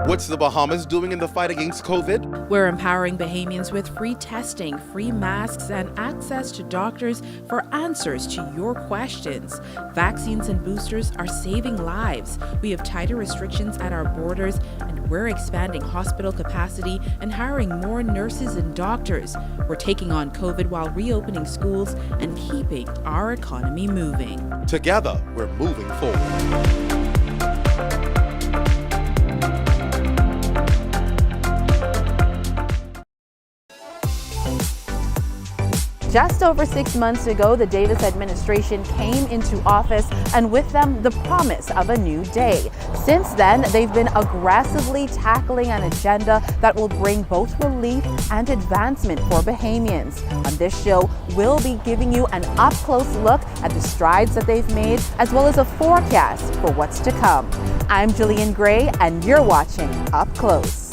What's the Bahamas doing in the fight against COVID? We're empowering Bahamians with free testing, free masks, and access to doctors for answers to your questions. Vaccines and boosters are saving lives. We have tighter restrictions at our borders, and we're expanding hospital capacity and hiring more nurses and doctors. We're taking on COVID while reopening schools and keeping our economy moving. Together, we're moving forward. Just over 6 months ago, the Davis administration came into office, and with them, the promise of a new day. Since then, they've been aggressively tackling an agenda that will bring both relief and advancement for Bahamians. On this show, we'll be giving you an up-close look at the strides that they've made, as well as a forecast for what's to come. I'm Jillian Gray, and you're watching Up Close.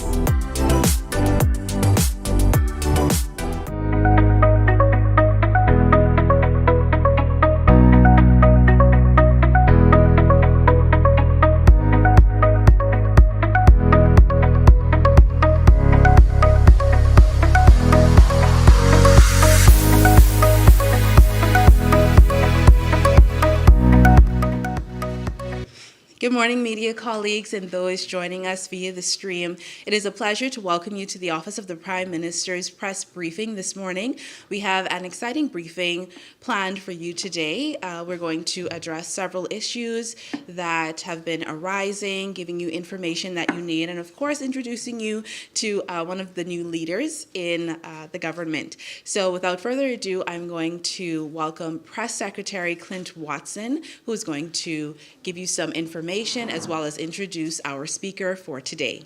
Good morning, media colleagues and those joining us via the stream. It is a pleasure to welcome you to the Office of the Prime Minister's press briefing this morning. We have an exciting briefing planned for you today. We're going to address several issues that have been arising, giving you information that you need, and of course, introducing you to one of the new leaders in the government. So without further ado, I'm going to welcome Press Secretary Clint Watson, who is going to give you some information as well as introduce our speaker for today.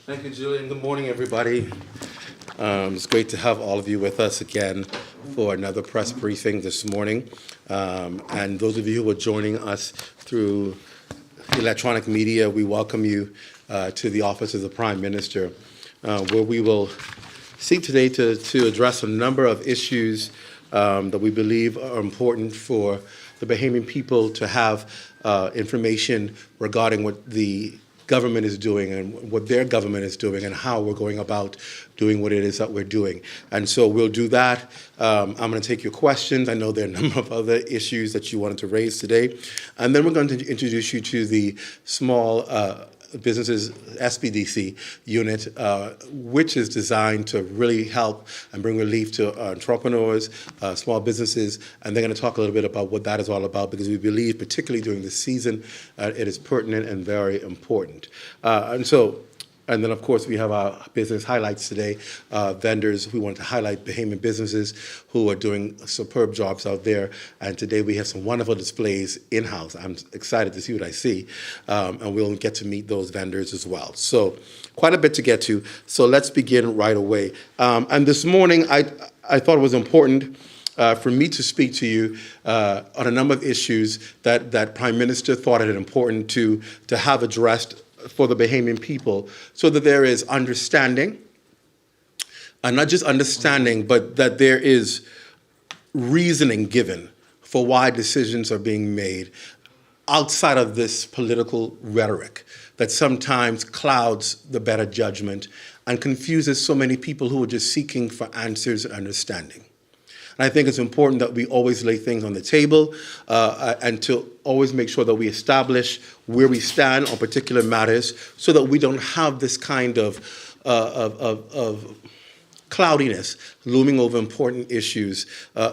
Thank you, Julian. Good morning, everybody. It's great to have all of you with us again for another press briefing this morning. And those of you who are joining us through electronic media, we welcome you to the Office of the Prime Minister, where we will seek today to address a number of issues that we believe are important for the Bahamian people to have information regarding what the government is doing and what their government is doing and how we're going about doing what it is that we're doing. And so we'll do that. I'm going to take your questions. I know there are a number of other issues that you wanted to raise today. And then we're going to introduce you to the small businesses SBDC unit, which is designed to really help and bring relief to entrepreneurs, small businesses, and they're going to talk a little bit about what that is all about, because we believe, particularly during this season, it is pertinent and very important. And then, of course, we have our business highlights today, vendors. We want to highlight Bahamian businesses who are doing superb jobs out there. And today we have some wonderful displays in-house. I'm excited to see what I see. And we'll get to meet those vendors as well. So quite a bit to get to. So let's begin right away. And this morning, I thought it was important for me to speak to you on a number of issues that Prime Minister thought it important to have addressed for the Bahamian people, so that there is understanding, and not just understanding, but that there is reasoning given for why decisions are being made outside of this political rhetoric that sometimes clouds the better judgment and confuses so many people who are just seeking for answers and understanding. And I think it's important that we always lay things on the table and to always make sure that we establish where we stand on particular matters, so that we don't have this kind of cloudiness looming over important issues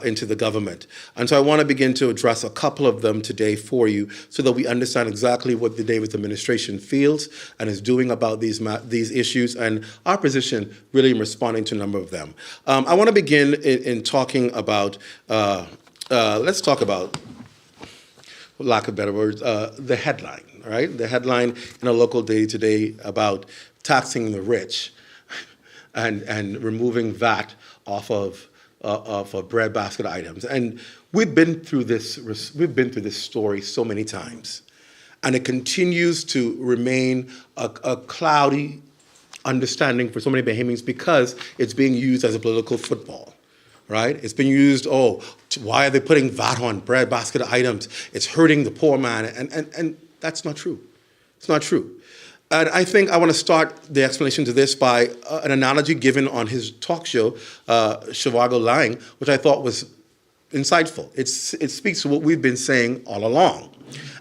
into the government. And so I want to begin to address a couple of them today for you, so that we understand exactly what the Davis administration feels and is doing about these issues, and our position really in responding to a number of them. I want to begin in talking about, let's talk about, for lack of better words, the headline, right? The headline in a local daily today about taxing the rich and removing VAT off of breadbasket items. And we've been through this story so many times, and it continues to remain a cloudy understanding for so many Bahamians because it's being used as a political football, right? It's been used, why are they putting VAT on bread basket items? It's hurting the poor man, and that's not true. It's not true. And I think I want to start the explanation to this by an analogy given on his talk show, Shivago Lang, which I thought was insightful. It speaks to what we've been saying all along.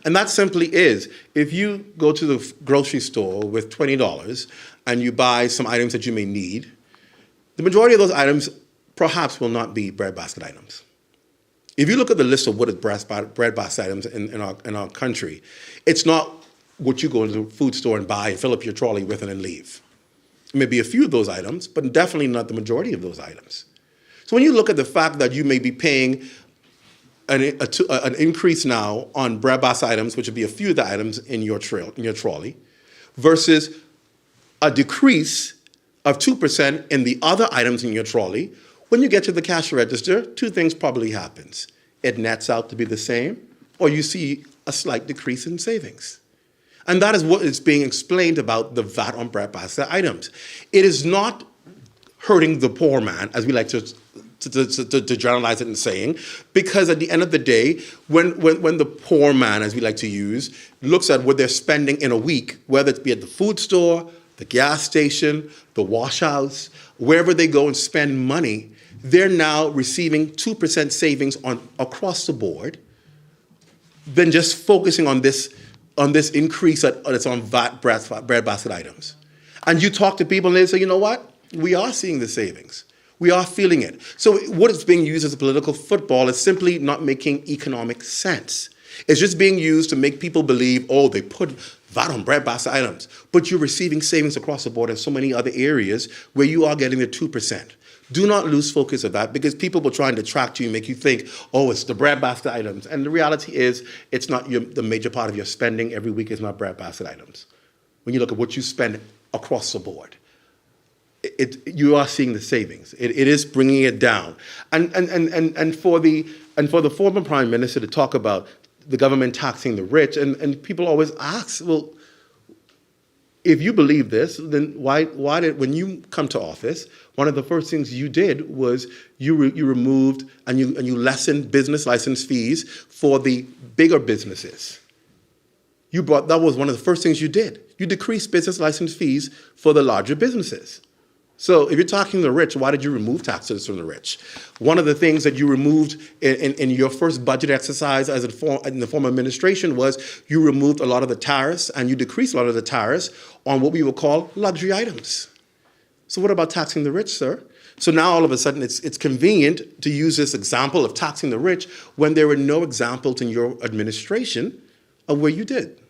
And that simply is, if you go to the grocery store with $20 and you buy some items that you may need, the majority of those items perhaps will not be bread basket items. If you look at the list of what is bread basket items in our country, it's not what you go into the food store and buy and fill up your trolley with and then leave. It may be a few of those items, but definitely not the majority of those items. So when you look at the fact that you may be paying an increase now on bread basket items, which would be a few of the items in your trolley, versus a decrease of 2% in the other items in your trolley, when you get to the cash register, two things probably happens. It nets out to be the same, or you see a slight decrease in savings. And that is what is being explained about the VAT on bread basket items. It is not hurting the poor man, as we like to generalize it in saying, because at the end of the day, when the poor man, as we like to use, looks at what they're spending in a week, whether it be at the food store, the gas station, the wash house, wherever they go and spend money, they're now receiving 2% savings across the board, than just focusing on this increase that's on VAT bread basket items. And you talk to people and they say, you know what? We are seeing the savings. We are feeling it. So what is being used as a political football is simply not making economic sense. It's just being used to make people believe, they put VAT on bread basket items, but you're receiving savings across the board in so many other areas where you are getting the 2%. Do not lose focus of that, because people will try and detract you and make you think, it's the bread basket items. And the reality is, it's not the major part of your spending every week is not bread basket items. When you look at what you spend across the board, you are seeing the savings. It is bringing it down. And for the former prime minister to talk about the government taxing the rich, and people always ask, well, if you believe this, then why did, when you come to office, one of the first things you did was you removed and you lessened business license fees for the bigger businesses. That was one of the first things you did. You decreased business license fees for the larger businesses. So if you're talking to the rich, why did you remove taxes from the rich? One of the things that you removed in your first budget exercise in the former administration was you removed a lot of the tariffs and you decreased a lot of the tariffs on what we would call luxury items. So what about taxing the rich, sir? So now all of a sudden it's convenient to use this example of taxing the rich when there were no examples in your administration of where you did.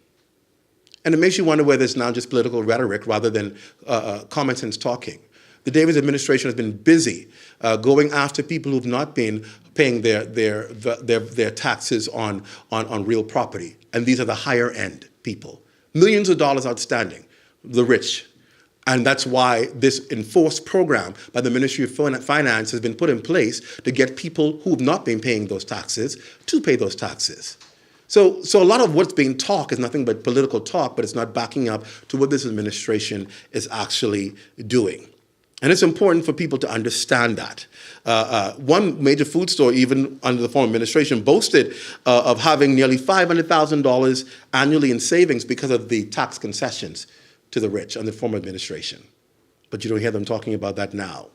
And it makes you wonder whether it's now just political rhetoric rather than common sense talking. The Davis administration has been busy going after people who've not been paying their taxes on real property. And these are the higher end people. Millions of dollars outstanding, the rich. And that's why this enforced program by the Ministry of Finance has been put in place to get people who have not been paying those taxes to pay those taxes. So a lot of what's being talked is nothing but political talk, but it's not backing up to what this administration is actually doing. And it's important for people to understand that. One major food store, even under the former administration, boasted of having nearly $500,000 annually in savings because of the tax concessions to the rich under the former administration. But you don't hear them talking about that now.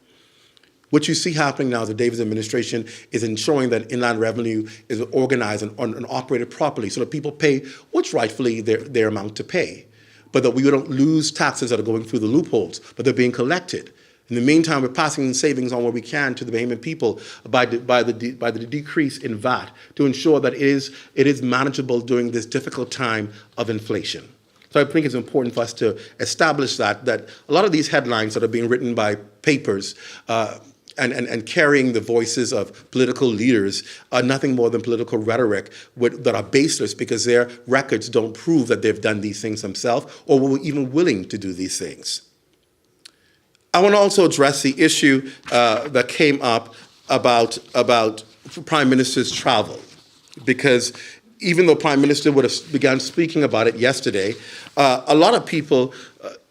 What you see happening now is the Davis administration is ensuring that Inland Revenue is organized and operated properly so that people pay what's rightfully their amount to pay, but that we don't lose taxes that are going through the loopholes, but they're being collected. In the meantime, we're passing in savings on what we can to the Bahamian people by the decrease in VAT to ensure that it is manageable during this difficult time of inflation. So I think it's important for us to establish that a lot of these headlines that are being written by papers and carrying the voices of political leaders are nothing more than political rhetoric that are baseless because their records don't prove that they've done these things themselves or were even willing to do these things. I want to also address the issue that came up about Prime Minister's travel, because even though Prime Minister would have began speaking about it yesterday, a lot of people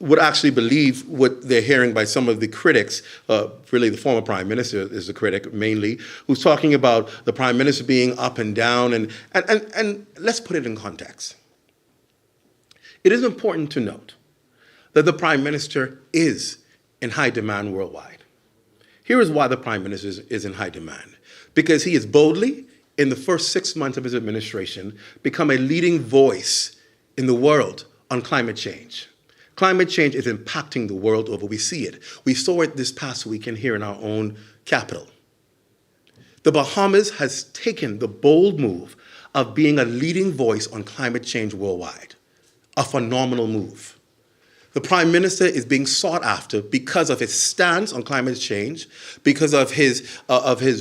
would actually believe what they're hearing by some of the critics, really the former Prime Minister is the critic mainly, who's talking about the Prime Minister being up and down, and let's put it in context. It is important to note that the Prime Minister is in high demand worldwide. Here is why the Prime Minister is in high demand. Because he has boldly, in the first 6 months of his administration, become a leading voice in the world on climate change. Climate change is impacting the world over. We see it. We saw it this past weekend here in our own capital. The Bahamas has taken the bold move of being a leading voice on climate change worldwide. A phenomenal move. The Prime Minister is being sought after because of his stance on climate change, because of his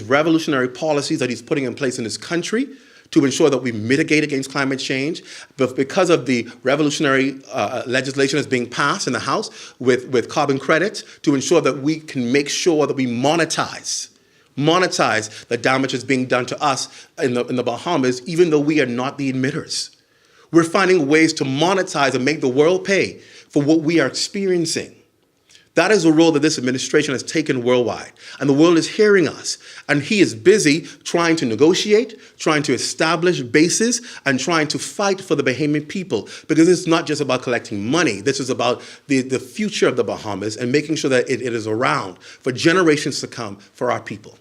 revolutionary policies that he's putting in place in his country to ensure that we mitigate against climate change, but because of the revolutionary legislation that's being passed in the House with carbon credits to ensure that we can make sure that we monetize the damage that's being done to us in the Bahamas, even though we are not the emitters. We're finding ways to monetize and make the world pay for what we are experiencing. That is a role that this administration has taken worldwide. And the world is hearing us. And he is busy trying to negotiate, trying to establish bases, and trying to fight for the Bahamian people. Because it's not just about collecting money. This is about the future of the Bahamas and making sure that it is around for generations to come for our people.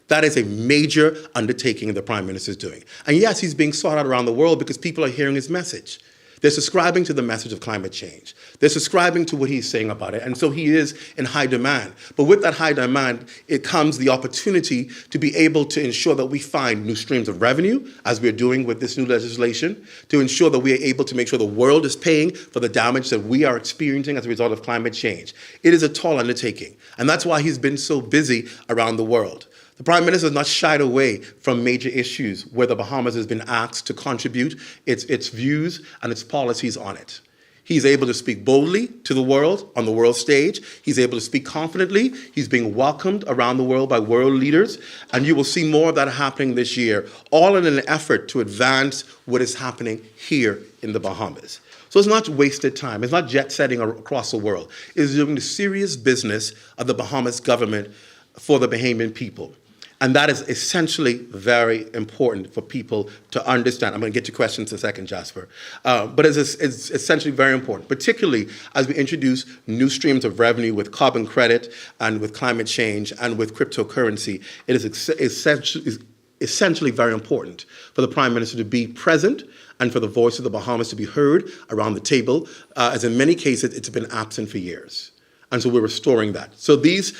That is a major undertaking the Prime Minister is doing. And yes, he's being sought out around the world because people are hearing his message. They're subscribing to the message of climate change. They're subscribing to what he's saying about it. And so he is in high demand. But with that high demand, it comes the opportunity to be able to ensure that we find new streams of revenue, as we're doing with this new legislation, to ensure that we are able to make sure the world is paying for the damage that we are experiencing as a result of climate change. It is a tall undertaking. And that's why he's been so busy around the world. The Prime Minister has not shied away from major issues where the Bahamas has been asked to contribute its views and its policies on it. He's able to speak boldly to the world on the world stage. He's able to speak confidently. He's being welcomed around the world by world leaders. And you will see more of that happening this year, all in an effort to advance what is happening here in the Bahamas. So it's not wasted time. It's not jet setting across the world. It's doing the serious business of the Bahamas government for the Bahamian people. And that is essentially very important for people to understand. I'm going to get to questions in a second, Jasper. But it's essentially very important, particularly as we introduce new streams of revenue with carbon credit and with climate change and with cryptocurrency. It is essentially very important for the Prime Minister to be present and for the voice of the Bahamas to be heard around the table, as in many cases it's been absent for years. And so we're restoring that. So these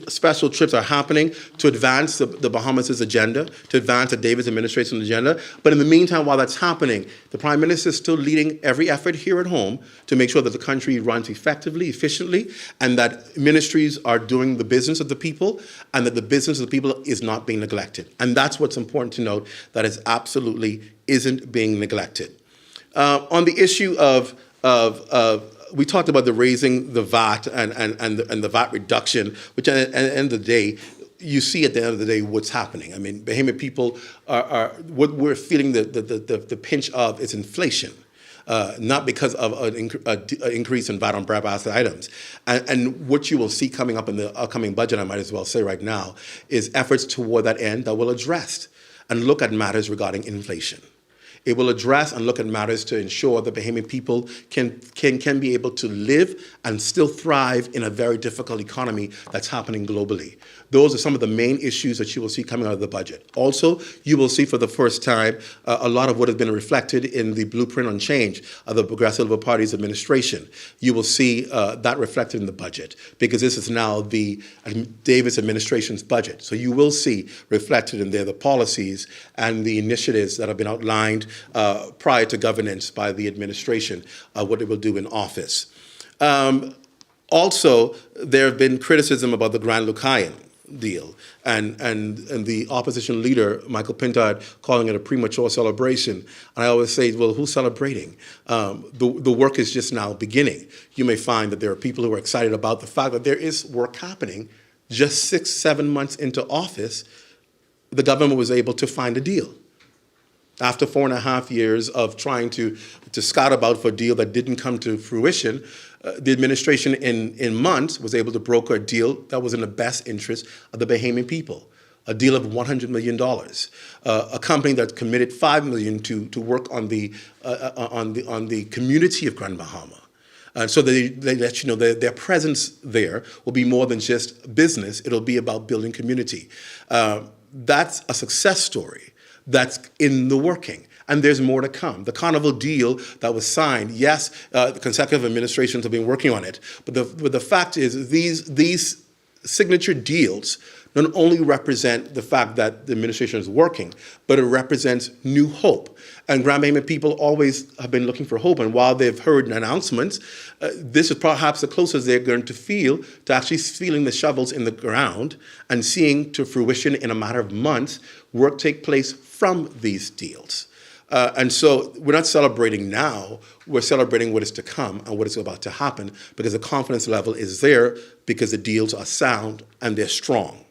special trips are happening to advance the Bahamas' agenda, to advance the Davis administration's agenda. But in the meantime, while that's happening, the Prime Minister is still leading every effort here at home to make sure that the country runs effectively, efficiently, and that ministries are doing the business of the people, and that the business of the people is not being neglected. And that's what's important to note, that it absolutely isn't being neglected. On the issue of we talked about the raising the VAT and the VAT reduction, which at the end of the day, you see at the end of the day what's happening. I mean, Bahamian people are what we're feeling the pinch of is inflation, not because of an increase in VAT on bread basket items. And what you will see coming up in the upcoming budget, I might as well say right now, is efforts toward that end that will address and look at matters regarding inflation. It will address and look at matters to ensure that Bahamian people can be able to live and still thrive in a very difficult economy that's happening globally. Those are some of the main issues that you will see coming out of the budget. Also, you will see for the first time a lot of what has been reflected in the blueprint on change of the Progressive Liberal Party's administration. You will see that reflected in the budget because this is now the Davis administration's budget. So you will see reflected in there the policies and the initiatives that have been outlined prior to governance by the administration, what it will do in office. Also, there have been criticism about the Grand Lucayan deal and the opposition leader, Michael Pintard, calling it a premature celebration. And I always say, well, who's celebrating? The work is just now beginning. You may find that there are people who are excited about the fact that there is work happening. Just 6-7 months into office, the government was able to find a deal. After 4.5 years of trying to scout about for a deal that didn't come to fruition, the administration in months was able to broker a deal that was in the best interest of the Bahamian people. A deal of $100 million. A company that committed $5 million to work on the community of Grand Bahama. So they let you know their presence there will be more than just business. It'll be about building community. That's a success story that's in the working. And there's more to come. The Carnival deal that was signed, yes, the consecutive administrations have been working on it. But the fact is these signature deals not only represent the fact that the administration is working, but it represents new hope. And Grand Bahama people always have been looking for hope. And while they've heard announcements, this is perhaps the closest they're going to feel to actually feeling the shovels in the ground and seeing to fruition in a matter of months work take place from these deals. And so we're not celebrating now, we're celebrating what is to come and what is about to happen, because the confidence level is there because the deals are sound and they're strong.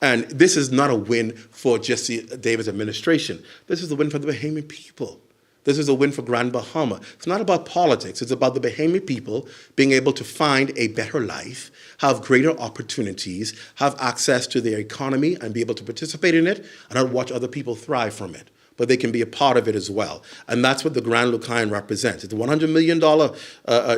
And this is not a win for just the Davis administration. This is a win for the Bahamian people. This is a win for Grand Bahama. It's not about politics. It's about the Bahamian people being able to find a better life, have greater opportunities, have access to their economy and be able to participate in it and not watch other people thrive from it. But they can be a part of it as well. And that's what the Grand Lucayan represents. It's a $100 million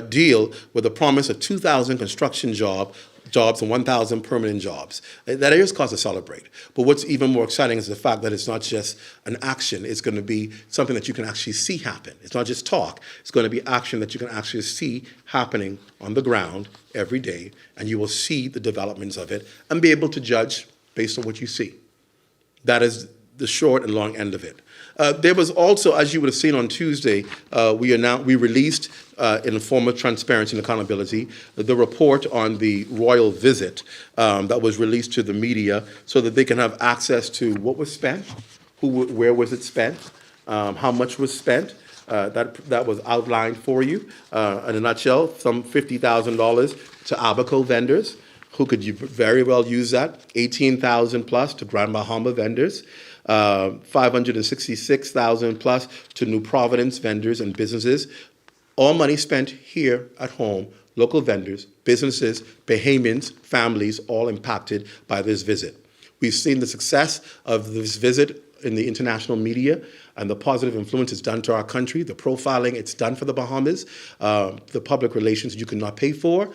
deal with a promise of 2,000 construction jobs and 1,000 permanent jobs. That is cause to celebrate. But what's even more exciting is the fact that it's not just an action. It's going to be something that you can actually see happen. It's not just talk. It's going to be action that you can actually see happening on the ground every day, and you will see the developments of it and be able to judge based on what you see. That is the short and long end of it. There was also, as you would have seen on Tuesday, we released in the form of transparency and accountability the report on the royal visit that was released to the media so that they can have access to what was spent, where was it spent, how much was spent. That was outlined for you. In a nutshell, some $50,000 to Abaco vendors who could very well use that, 18,000 plus to Grand Bahama vendors. 566,000 plus to New Providence vendors and businesses. All money spent here at home, local vendors, businesses, Bahamians, families, all impacted by this visit. We've seen the success of this visit in the international media and the positive influence it's done to our country, the profiling it's done for the Bahamas, the public relations you cannot pay for.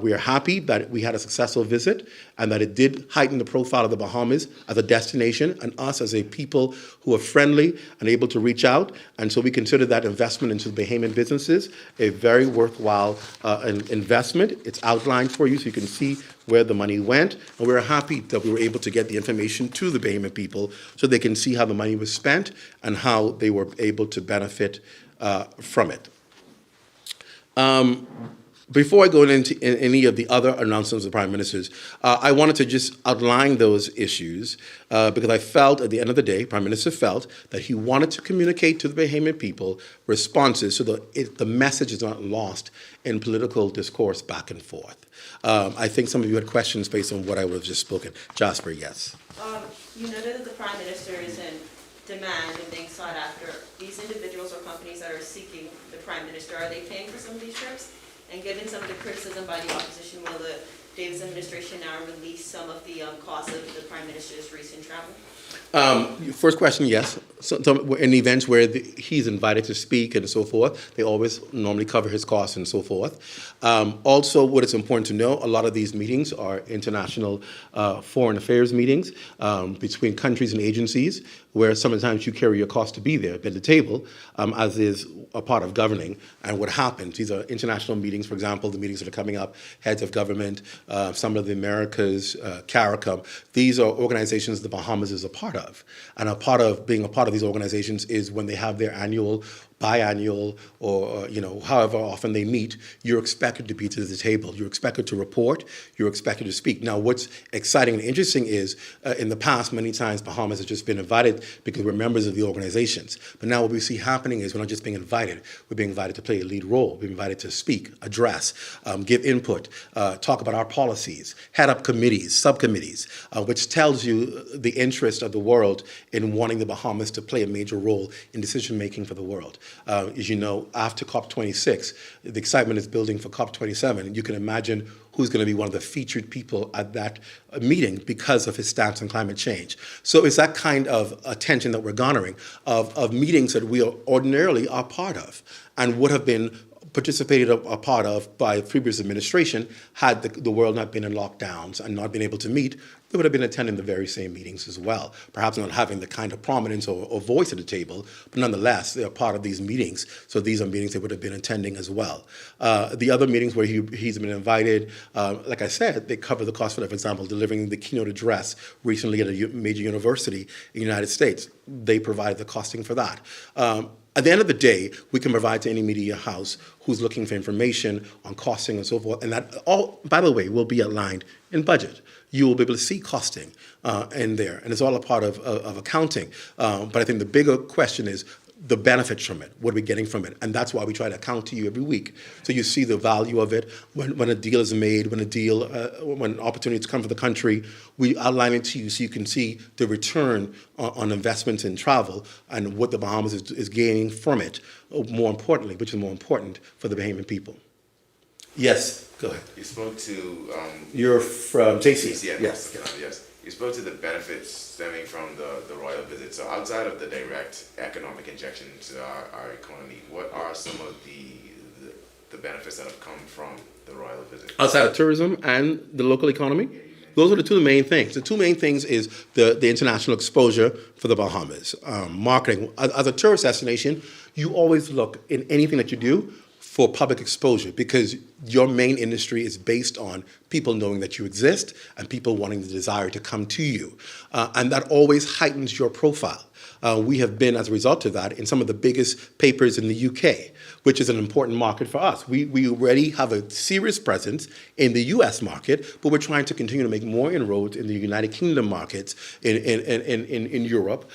We are happy that we had a successful visit and that it did heighten the profile of the Bahamas as a destination and us as a people who are friendly and able to reach out. And so we consider that investment into the Bahamian businesses a very worthwhile investment. It's outlined for you so you can see where the money went. And we're happy that we were able to get the information to the Bahamian people so they can see how the money was spent and how they were able to benefit from it. Before I go into any of the other announcements of the Prime Minister's, I wanted to just outline those issues because I felt at the end of the day, Prime Minister felt that he wanted to communicate to the Bahamian people responses so that the message is not lost in political discourse back and forth. I think some of you had questions based on what I would have just spoken. Jasper, yes. You noted that the Prime Minister is in demand and being sought after. These individuals or companies that are seeking the Prime Minister, are they paying for some of these trips? And given some of the criticism by the opposition, will the Davis administration now release some of the costs of the Prime Minister's recent travel? First question, yes. So in events where he's invited to speak and so forth, they always normally cover his costs and so forth. Also, what is important to know, a lot of these meetings are international foreign affairs meetings between countries and agencies where sometimes you carry your cost to be there at the table, as is a part of governing. And what happens, these are international meetings, for example, the meetings that are coming up, heads of government, some of the Americas, CARICOM. These are organizations the Bahamas is a part of. And a part of being a part of these organizations is when they have their annual, biannual, or however often they meet, you're expected to be to the table. You're expected to report. You're expected to speak. Now, what's exciting and interesting is, in the past, many times Bahamas has just been invited because we're members of the organizations. But now what we see happening is we're not just being invited. We're being invited to play a lead role. We're invited to speak, address, give input, talk about our policies, head up committees, subcommittees, which tells you the interest of the world in wanting the Bahamas to play a major role in decision-making for the world. As you know, after COP26, the excitement is building for COP27. You can imagine who's going to be one of the featured people at that meeting because of his stance on climate change. So it's that kind of attention that we're garnering of meetings that we ordinarily are part of and would have been participated a part of by previous administration had the world not been in lockdowns and not been able to meet. They would have been attending the very same meetings as well, perhaps not having the kind of prominence or voice at the table, but nonetheless, they are part of these meetings. So these are meetings they would have been attending as well. The other meetings where he's been invited, like I said, they cover the cost for example, delivering the keynote address recently at a major university in the United States. They provide the costing for that. At the end of the day, we can provide to any media house who's looking for information on costing and so forth, and that all, by the way, will be outlined in budget. You will be able to see costing in there, and it's all a part of accounting. But I think the bigger question is the benefits from it. What are we getting from it? And that's why we try to account to you every week. So you see the value of it. When a deal is made, when opportunities come for the country, we outline it to you so you can see the return on investments in travel and what the Bahamas is gaining from it, more importantly, which is more important for the Bahamian people. Yes, go ahead. You spoke to... You're from JC. Yes. Yes. You spoke to the benefits stemming from the royal visit. So outside of the direct economic injection to our economy, what are some of the benefits that have come from the royal visit? Outside of tourism and the local economy? Those are the two main things. The two main things is the international exposure for the Bahamas. Marketing. As a tourist destination, you always look in anything that you do for public exposure because your main industry is based on people knowing that you exist and people wanting the desire to come to you. And that always heightens your profile. We have been, as a result of that, in some of the biggest papers in the UK, which is an important market for us. We already have a serious presence in the US market, but we're trying to continue to make more inroads in the United Kingdom markets, in Europe,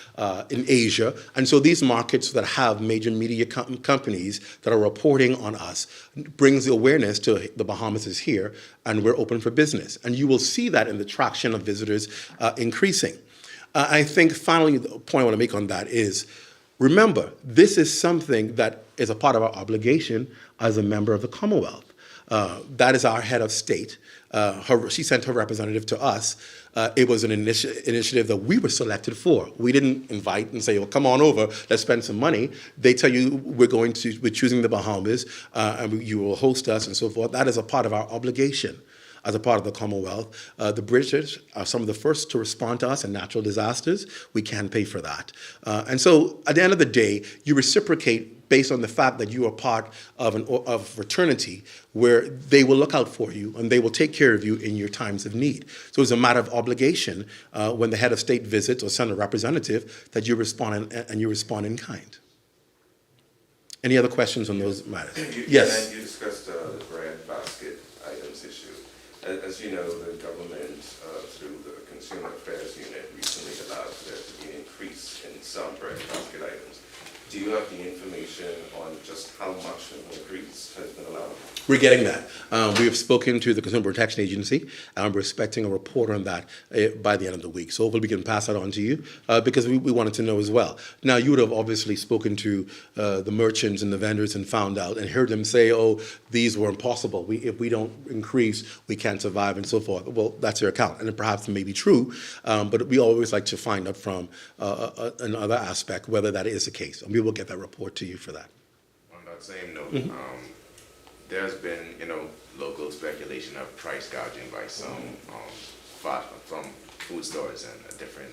in Asia. And so these markets that have major media companies that are reporting on us brings the awareness to the Bahamas is here, and we're open for business. And you will see that in the traction of visitors increasing. I think finally the point I want to make on that is, remember, this is something that is a part of our obligation as a member of the Commonwealth. That is our head of state. She sent her representative to us. It was an initiative that we were selected for. We didn't invite and say, well, come on over, let's spend some money. They tell you we're choosing the Bahamas, and you will host us and so forth. That is a part of our obligation as a part of the Commonwealth. The British are some of the first to respond to us in natural disasters. We can pay for that. And so at the end of the day, you reciprocate based on the fact that you are part of a fraternity where they will look out for you and they will take care of you in your times of need. So it's a matter of obligation when the head of state visits or send a representative that you respond in kind. Any other questions on those matters? Yes. You discussed the bread basket items issue. As you know, the government, through the Consumer Affairs Unit, recently allowed there to be an increase in some bread basket items. Do you have the information on just how much of an increase has been allowed? We're getting that. We have spoken to the Consumer Protection Agency, and we're expecting a report on that by the end of the week. So hopefully we can pass that on to you because we wanted to know as well. Now, you would have obviously spoken to the merchants and the vendors and found out and heard them say, oh, these were impossible. If we don't increase, we can't survive and so forth. Well, that's your account, and perhaps it may be true, but we always like to find out from another aspect whether that is the case. And we will get that report to you for that. On that same note, there's been, local speculation of price gouging by some food stores and different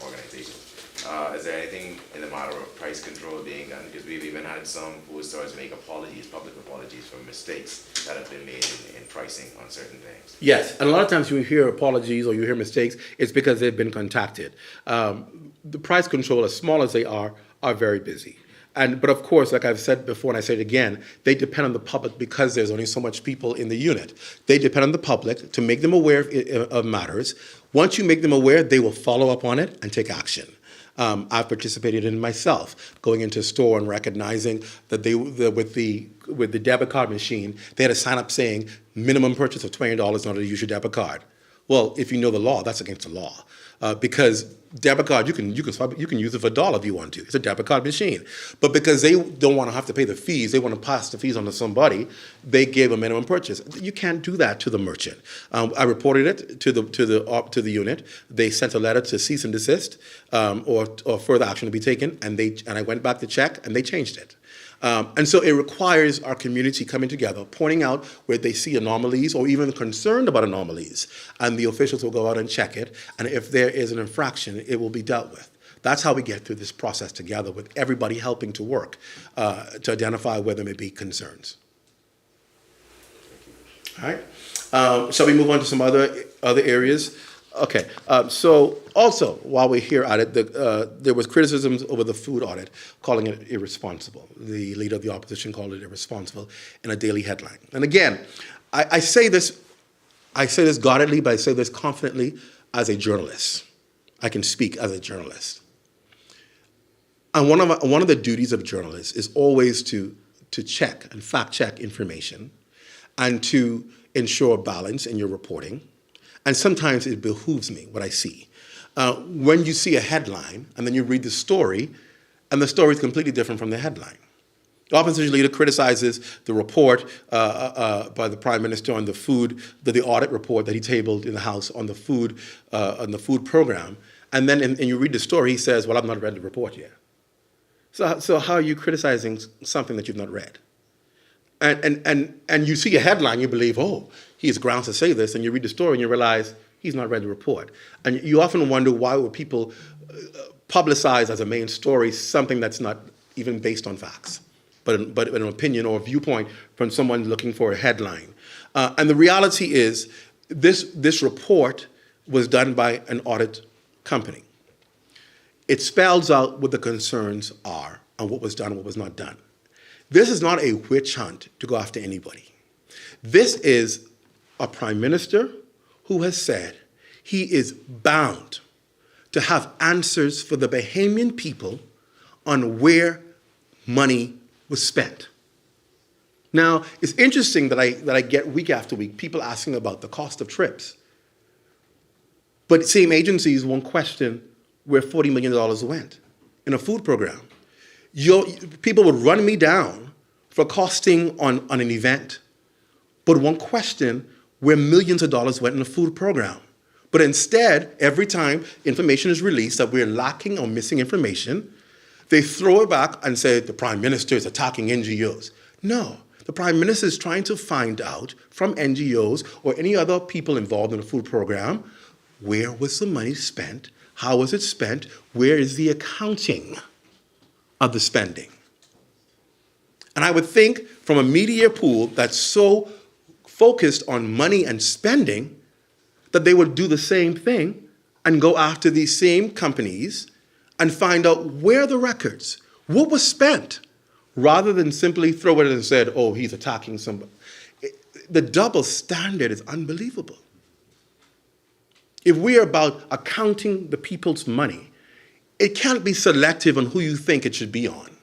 organizations. Is there anything in the matter of price control being done? Because we've even had some food stores make public apologies for mistakes that have been made in pricing on certain things. Yes, and a lot of times you hear apologies or you hear mistakes, it's because they've been contacted. The price control, as small as they are very busy. But of course, like I've said before and I say it again, they depend on the public because there's only so much people in the unit. They depend on the public to make them aware of matters. Once you make them aware, they will follow up on it and take action. I've participated in myself, going into a store and recognizing that with the debit card machine, they had a sign up saying minimum purchase of $20 in order to use your debit card. Well, if you know the law, that's against the law. Because debit card, you can use it for $1 if you want to. It's a debit card machine. But because they don't want to have to pay the fees, they want to pass the fees on to somebody, they gave a minimum purchase. You can't do that to the merchant. I reported it to the unit. They sent a letter to cease and desist, or further action to be taken, and I went back to check, and they changed it. And so it requires our community coming together, pointing out where they see anomalies or even concerned about anomalies, and the officials will go out and check it, and if there is an infraction, it will be dealt with. That's how we get through this process together, with everybody helping to work to identify where there may be concerns. All right. Shall we move on to some other areas? Okay, so also, while we're here at it, there was criticisms over the food audit, calling it irresponsible. The leader of the opposition called it irresponsible in a daily headline. And again, I say this guardedly, but I say this confidently as a journalist. I can speak as a journalist. And one of the duties of journalists is always to check and fact-check information and to ensure balance in your reporting. And sometimes it behooves me what I see. When you see a headline and then you read the story, and the story is completely different from the headline. The opposition leader criticizes the report by the Prime Minister on the food, the audit report that he tabled in the House on the food program. And then and you read the story, he says, well, I've not read the report yet. So how are you criticizing something that you've not read? And you see a headline, you believe, oh, he has grounds to say this, and you read the story and you realize he's not read the report. And you often wonder, why would people publicize as a main story something that's not even based on facts, but an opinion or a viewpoint from someone looking for a headline. And the reality is, this report was done by an audit company. It spells out what the concerns are and what was done and what was not done. This is not a witch hunt to go after anybody. This is a prime minister who has said he is bound to have answers for the Bahamian people on where money was spent. Now, it's interesting that I get week after week people asking about the cost of trips. But same agencies won't question where $40 million went in a food program. People would run me down for costing on an event, but won't question where millions of dollars went in a food program. But instead, every time information is released that we're lacking or missing information, they throw it back and say the Prime Minister is attacking NGOs. No, the Prime Minister is trying to find out from NGOs or any other people involved in the food program, where was the money spent? How was it spent? Where is the accounting of the spending? And I would think from a media pool that's so focused on money and spending that they would do the same thing and go after these same companies and find out where the records, what was spent, rather than simply throw it and said, oh, he's attacking somebody. The double standard is unbelievable. If we are about accounting the people's money, it can't be selective on who you think it should be on.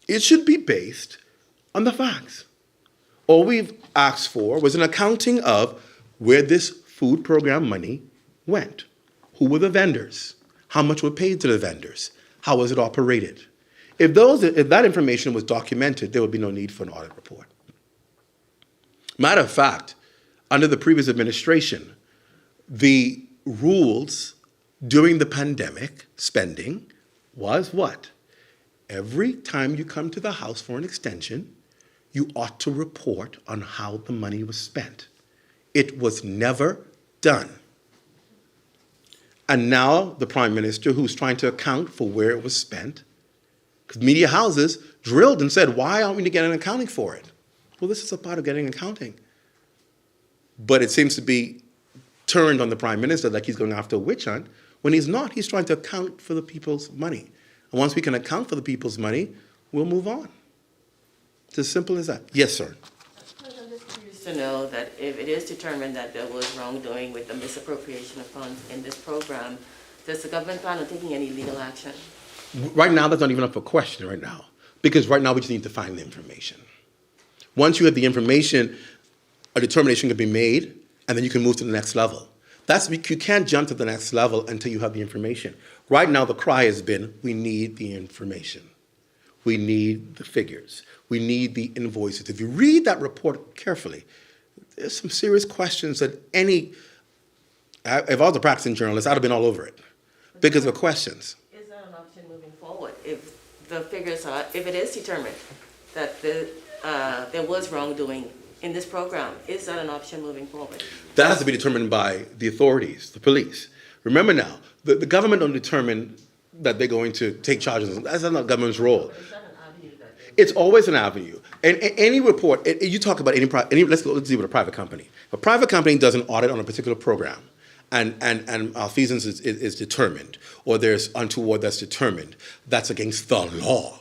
It should be based on the facts. All we've asked for was an accounting of where this food program money went. Who were the vendors? How much were paid to the vendors? How was it operated? If that information was documented, there would be no need for an audit report. Matter of fact, under the previous administration, the rules during the pandemic spending was what? Every time you come to the House for an extension, you ought to report on how the money was spent. It was never done. And now the Prime Minister, who's trying to account for where it was spent, because media houses drilled and said, why aren't we getting an accounting for it? Well, this is a part of getting accounting. But it seems to be turned on the Prime Minister like he's going after a witch hunt, when he's not. He's trying to account for the people's money. And once we can account for the people's money, we'll move on. It's as simple as that. Yes, sir. I'm just curious to know that if it is determined that there was wrongdoing with the misappropriation of funds in this program, Does the government plan on taking any legal action? Right now, that's not even up for question right now, because right now we just need to find the information. Once you have the information, a determination can be made, and then you can move to the next level. You can't jump to the next level until you have the information. Right now, the cry has been, we need the information. We need the figures. We need the invoices. If you read that report carefully, there's some serious questions that if I was a practicing journalist, I'd have been all over it because of the questions. Is that an option moving forward? If the figures are, if it is determined that there was wrongdoing in this program, is that an option moving forward? That has to be determined by the authorities, the police. Remember now, the government don't determine that they're going to take charges. That's not the government's role. Is that an avenue that It's always an avenue. And any report, you talk about let's deal with a private company. If a private company does an audit on a particular program, and malfeasance is determined, or there's untoward that's determined, that's against the law.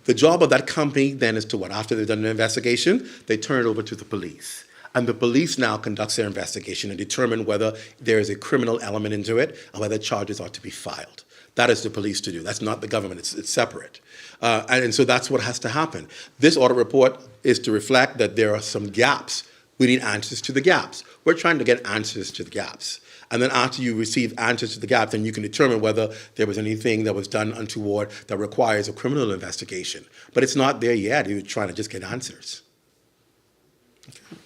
The job of that company then is to what? After they've done an investigation, they turn it over to the police. And the police now conducts their investigation and determine whether there is a criminal element into it and whether charges ought to be filed. That is the police to do. That's not the government. It's separate. And so that's what has to happen. This audit report is to reflect that there are some gaps. We need answers to the gaps. We're trying to get answers to the gaps. And then after you receive answers to the gaps, then you can determine whether there was anything that was done untoward that requires a criminal investigation. But it's not there yet. You're trying to just get answers. Okay.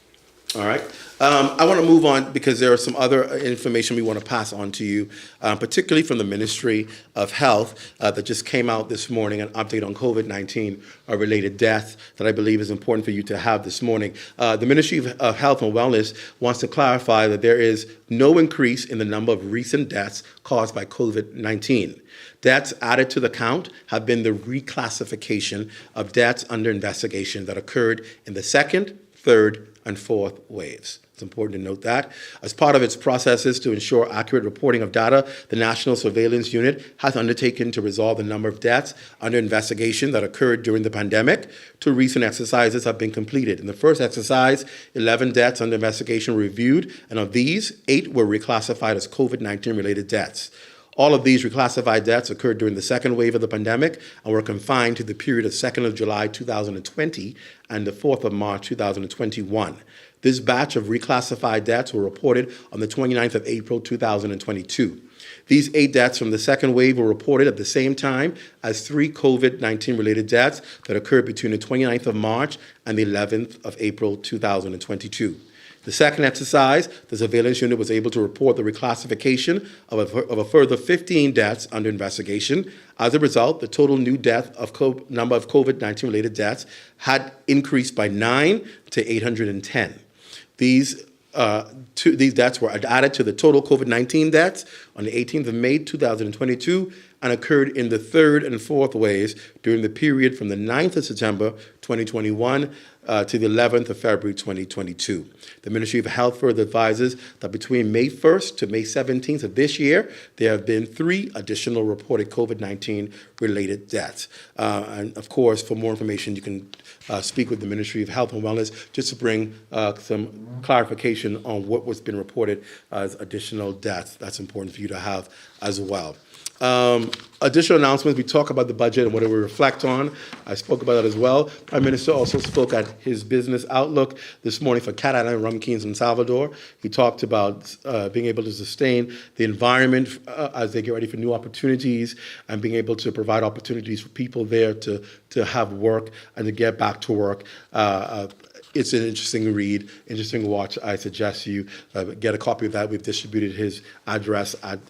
All right. I want to move on because there are some other information we want to pass on to you, particularly from the Ministry of Health that just came out this morning, an update on COVID-19 related deaths that I believe is important for you to have this morning. The Ministry of Health and Wellness wants to clarify that there is no increase in the number of recent deaths caused by COVID-19. Deaths added to the count have been the reclassification of deaths under investigation that occurred in the second, third, and fourth waves. It's important to note that. As part of its processes to ensure accurate reporting of data, the National Surveillance Unit has undertaken to resolve the number of deaths under investigation that occurred during the pandemic. 2 recent exercises have been completed. In the first exercise, 11 deaths under investigation were reviewed, and of these, 8 were reclassified as COVID-19 related deaths. All of these reclassified deaths occurred during the second wave of the pandemic and were confined to the period of 2nd of July 2020 and the 4th of March 2021. This batch of reclassified deaths were reported on the 29th of April 2022. These 8 deaths from the second wave were reported at the same time as 3 COVID-19 related deaths that occurred between the 29th of March and the 11th of April 2022. The second exercise, the surveillance unit was able to report the reclassification of a further 15 deaths under investigation. As a result, the total new number of COVID-19 related deaths had increased by 9 to 810. These deaths were added to the total COVID-19 deaths on the 18th of May 2022 and occurred in the third and fourth waves during the period from the 9th of September 2021 to the 11th of February 2022. The Ministry of Health further advises that between May 1st to May 17th of this year, there have been 3 additional reported COVID-19 related deaths. And of course, for more information, you can speak with the Ministry of Health and Wellness just to bring some clarification on what was been reported as additional deaths. That's important for you to have as well. Additional announcements, we talk about the budget and what it will reflect on. I spoke about that as well. Prime Minister also spoke at his business outlook this morning for Cat Island Rum Kings in Salvador. He talked about being able to sustain the environment as they get ready for new opportunities and being able to provide opportunities for people there to have work and to get back to work. It's an interesting read, interesting watch. I suggest you get a copy of that. We've distributed his address at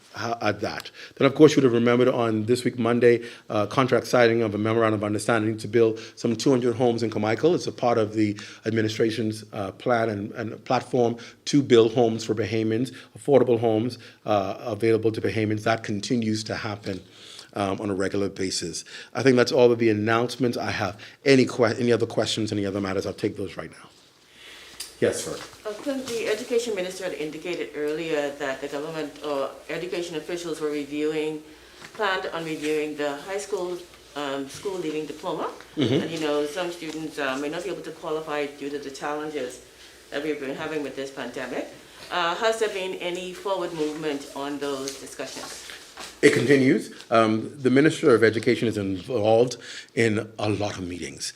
that. Then, of course, you would have remembered on this week, Monday, contract signing of a memorandum of understanding to build some 200 homes in Carmichael. It's a part of the administration's plan and platform to build homes for Bahamians, affordable homes available to Bahamians. That continues to happen on a regular basis. I think that's all of the announcements. I have any other questions, any other matters, I'll take those right now. Yes, sir. Clint, the education minister had indicated earlier that the government or education officials were planned on reviewing the high school school leaving diploma. Mm-hmm. And some students may not be able to qualify due to the challenges that we've been having with this pandemic. Has there been any forward movement on those discussions? It continues. The Minister of Education is involved in a lot of meetings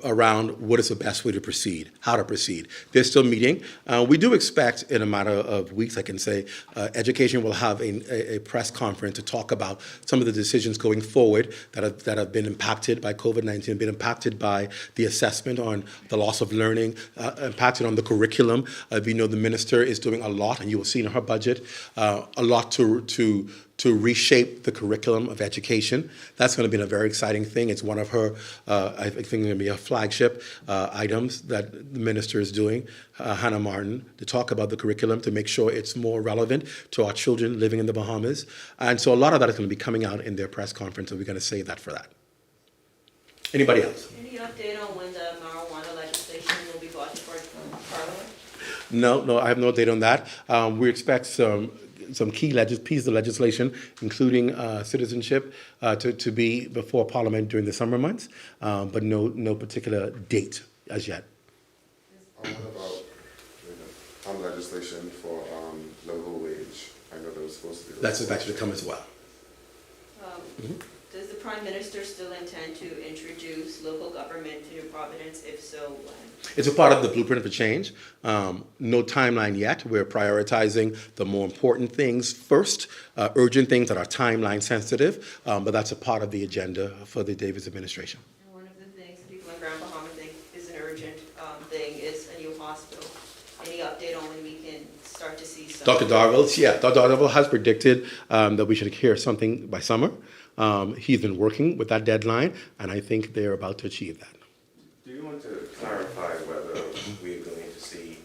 around what is the best way to proceed, how to proceed. They're still meeting. We do expect in a matter of weeks, I can say, Education will have a press conference to talk about some of the decisions going forward that have been impacted by COVID-19, been impacted by the assessment on the loss of learning, impacted on the curriculum. We know the minister is doing a lot, and you will see in her budget, a lot to reshape the curriculum of education. That's going to be a very exciting thing. It's one of her, I think, going to be a flagship items that the minister is doing, Hannah Martin, to talk about the curriculum, to make sure it's more relevant to our children living in the Bahamas. And so a lot of that is going to be coming out in their press conference, and we're going to save that for that. Anybody else? Any update on when the marijuana legislation will be brought before Parliament? No, I have no date on that. We expect some key pieces of legislation, including citizenship, to be before Parliament during the summer months, but no particular date as yet. What about some legislation for livable wage? I know there was supposed to be. That's expected to come as well. Does the Prime Minister still intend to introduce local government to New Providence? If so, when? It's a part of the blueprint for change. No timeline yet. We're prioritizing the more important things first, urgent things that are timeline sensitive, but that's a part of the agenda for the Davis administration. And one of the things that people in Grand Bahama think is an urgent thing is a new hospital. Any update on when we can start to see some? Dr. Darville has predicted that we should hear something by summer. He's been working with that deadline, and I think they're about to achieve that. Do you want to clarify whether we are going to see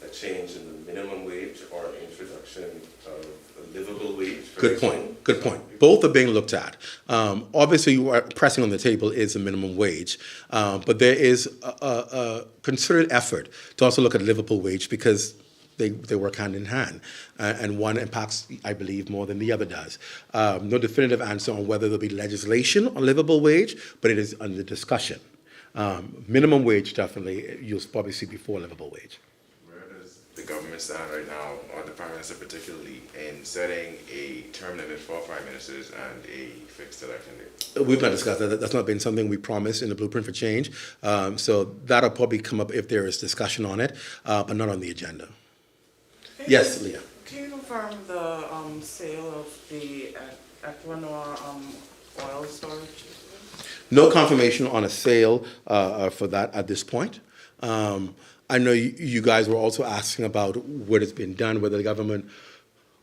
a change in the minimum wage or an introduction of a livable wage? Good point. Both are being looked at. Obviously, what are pressing on the table is a minimum wage, but there is a concerted effort to also look at livable wage because they work hand in hand, and one impacts, I believe, more than the other does. No definitive answer on whether there'll be legislation on livable wage, but it is under discussion. Minimum wage, definitely, you'll probably see before livable wage. Where does the government stand right now, or the Prime Minister particularly, in setting a term limit for Prime Ministers and a fixed election date? We've not discussed that. That's not been something we promised in the Blueprint for Change. So that'll probably come up if there is discussion on it, but not on the agenda. Yes, Leah. Can you confirm the sale of the Equinor oil storage? No confirmation on a sale for that at this point. I know you guys were also asking about what has been done, whether the government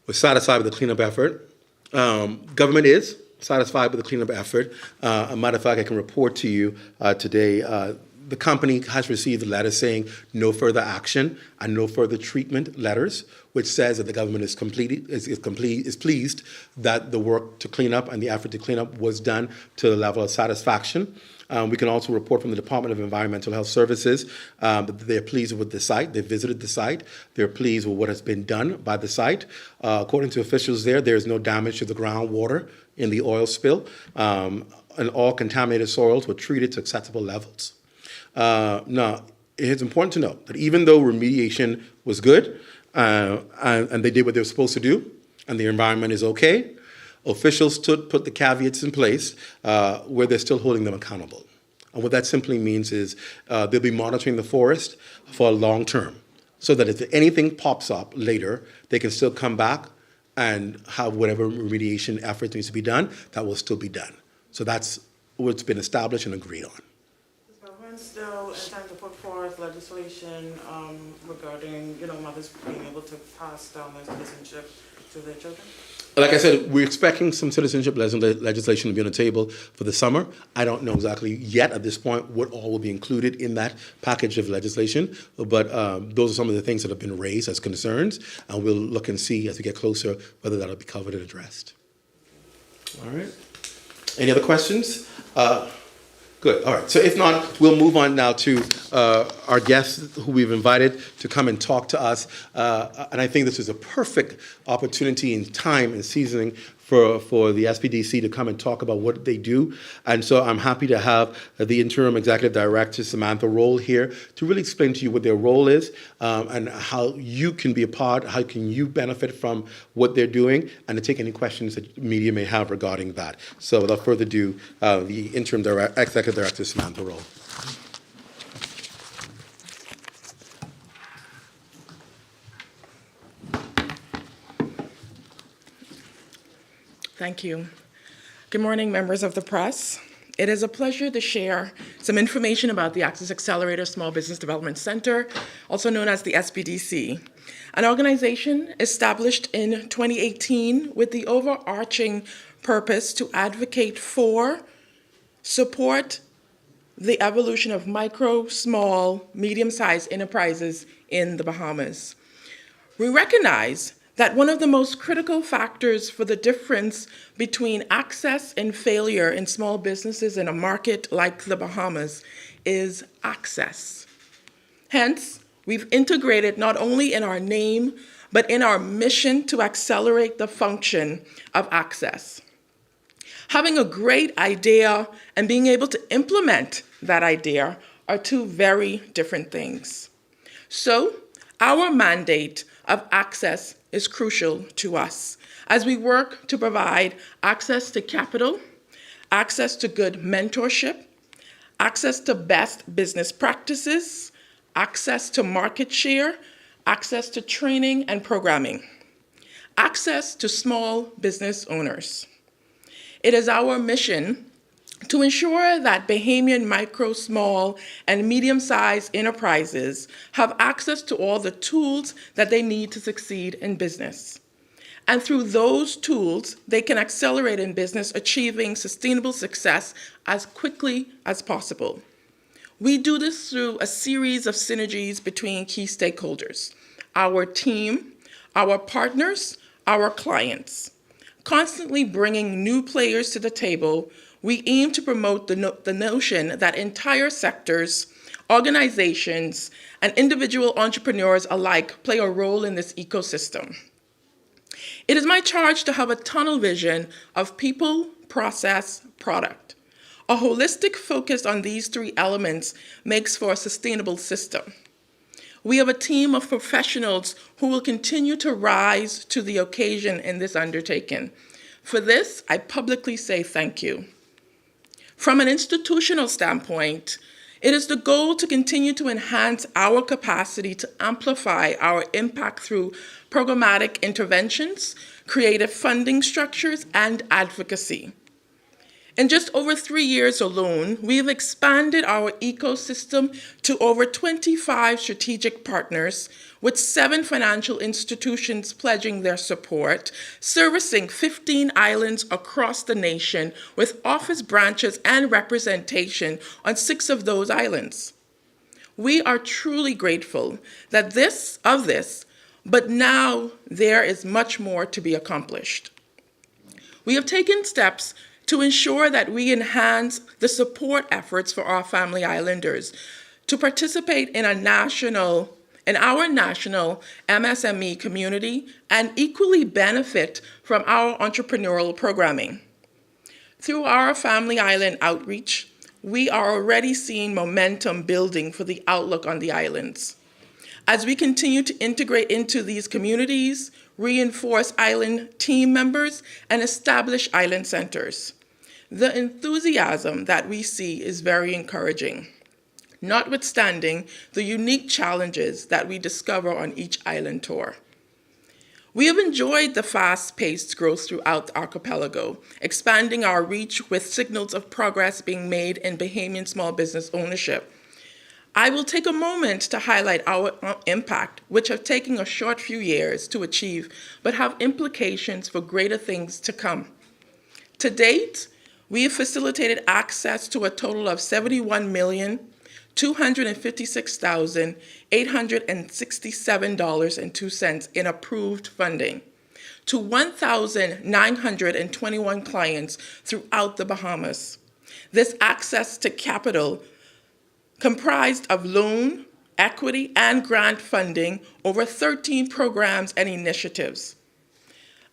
was satisfied with the cleanup effort. Government is satisfied with the cleanup effort. A matter of fact, I can report to you today, the company has received a letter saying no further action and no further treatment letters, which says that the government is pleased that the work to clean up and the effort to clean up was done to the level of satisfaction. We can also report from the Department of Environmental Health Services that they're pleased with the site. They visited the site. They're pleased with what has been done by the site. According to officials there is no damage to the groundwater in the oil spill, and all contaminated soils were treated to acceptable levels. Now, it's important to note that even though remediation was good and they did what they were supposed to do and the environment is okay, officials put the caveats in place where they're still holding them accountable. And what that simply means is they'll be monitoring the forest for long term so that if anything pops up later, they can still come back and have whatever remediation effort needs to be done, that will still be done. So that's what's been established and agreed on. Still intend to put forth legislation regarding, mothers being able to pass down their citizenship to their children? Like I said, we're expecting some citizenship legislation to be on the table for the summer. I don't know exactly yet at this point what all will be included in that package of legislation, but those are some of the things that have been raised as concerns, and we'll look and see as we get closer whether that'll be covered and addressed. All right. Any other questions? Good. All right. So if not, we'll move on now to our guests who we've invited to come and talk to us. And I think this is a perfect opportunity and time and seasoning for the SBDC to come and talk about what they do. And so I'm happy to have the interim executive director, Samantha Roll, here to really explain to you what their role is and how you can be a part, how can you benefit from what they're doing, and to take any questions that media may have regarding that. So without further ado, the interim executive director, Samantha Roll. Thank you. Good morning, members of the press. It is a pleasure to share some information about the Access Accelerator Small Business Development Center, also known as the SBDC, an organization established in 2018 with the overarching purpose to advocate for, support the evolution of micro, small, medium-sized enterprises in the Bahamas. We recognize that one of the most critical factors for the difference between access and failure in small businesses in a market like the Bahamas is access. Hence, we've integrated not only in our name, but in our mission to accelerate the function of access. Having a great idea and being able to implement that idea are two very different things. So, our mandate of access is crucial to us as we work to provide access to capital, access to good mentorship, access to best business practices, access to market share, access to training and programming, access to small business owners. It is our mission to ensure that Bahamian micro, small, and medium-sized enterprises have access to all the tools that they need to succeed in business. And through those tools, they can accelerate in business, achieving sustainable success as quickly as possible. We do this through a series of synergies between key stakeholders: our team, our partners, our clients. Constantly bringing new players to the table, we aim to promote the notion that entire sectors, organizations, and individual entrepreneurs alike play a role in this ecosystem. It is my charge to have a tunnel vision of people, process, product. A holistic focus on these three elements makes for a sustainable system. We have a team of professionals who will continue to rise to the occasion in this undertaking. For this, I publicly say thank you. From an institutional standpoint, it is the goal to continue to enhance our capacity to amplify our impact through programmatic interventions, creative funding structures, and advocacy. In just over 3 years alone, we have expanded our ecosystem to over 25 strategic partners, with 7 financial institutions pledging their support, servicing 15 islands across the nation, with office branches and representation on 6 of those islands. We are truly grateful that but now there is much more to be accomplished. We have taken steps to ensure that we enhance the support efforts for our family islanders to participate in our national MSME community and equally benefit from our entrepreneurial programming. Through our Family Island outreach, we are already seeing momentum building for the outlook on the islands. As we continue to integrate into these communities, reinforce island team members, and establish island centers, the enthusiasm that we see is very encouraging, notwithstanding the unique challenges that we discover on each island tour. We have enjoyed the fast-paced growth throughout the archipelago, expanding our reach with signals of progress being made in Bahamian small business ownership. I will take a moment to highlight our impact, which have taken a short few years to achieve, but have implications for greater things to come. To date, we have facilitated access to a total of $71,256,867.02 in approved funding to 1,921 clients throughout the Bahamas. This access to capital comprised of loan, equity, and grant funding over 13 programs and initiatives.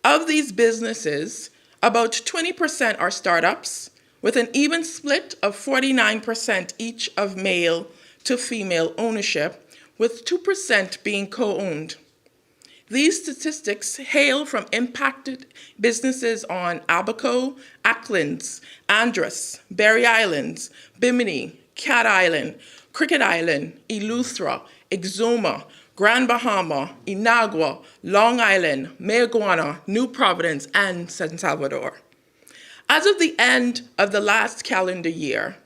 Of these businesses, About 20% are startups, with an even split of 49% each of male to female ownership, with 2% being co-owned. These statistics hail from impacted businesses on Abaco, Acklands, Andros, Berry Islands, Bimini, Cat Island, Cricket Island, Eleuthera, Exuma, Grand Bahama, Inagua, Long Island, Mayaguana, New Providence, and San Salvador. As of the end of the last calendar year,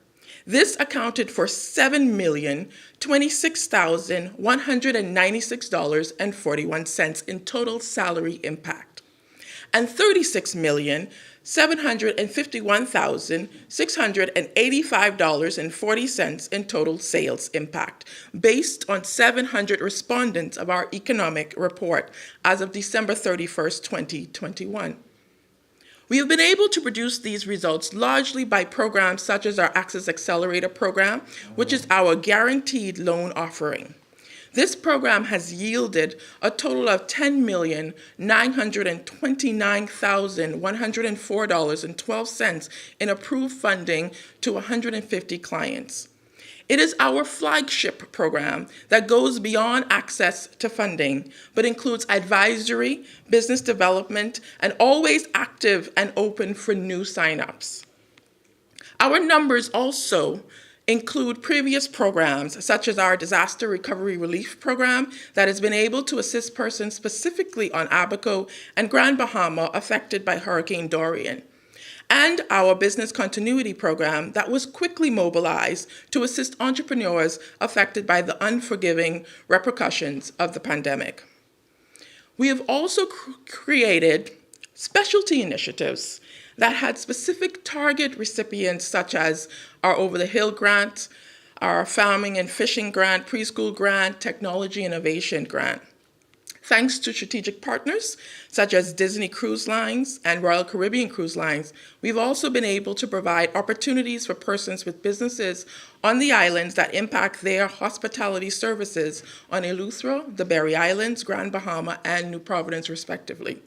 this accounted for $7,026,196.41 in total salary impact, and $36,751,685.40 in total sales impact, based on 700 respondents of our economic report as of December 31st, 2021. We have been able to produce these results largely by programs such as our Access Accelerator program, which is our guaranteed loan offering. This program has yielded a total of $10,929,104.12 in approved funding to 150 clients. It is our flagship program that goes beyond access to funding, but includes advisory, business development, and always active and open for new signups. Our numbers also include previous programs, such as our Disaster Recovery Relief Program that has been able to assist persons specifically on Abaco and Grand Bahama affected by Hurricane Dorian, and our Business Continuity Program that was quickly mobilized to assist entrepreneurs affected by the unforgiving repercussions of the pandemic. We have also created specialty initiatives that had specific target recipients, such as our Over the Hill grant, our Farming and Fishing grant, Preschool grant, Technology Innovation grant. Thanks to strategic partners such as Disney Cruise Lines and Royal Caribbean Cruise Lines, we've also been able to provide opportunities for persons with businesses on the islands that impact their hospitality services on Eleuthera, the Berry Islands, Grand Bahama, and New Providence, respectively.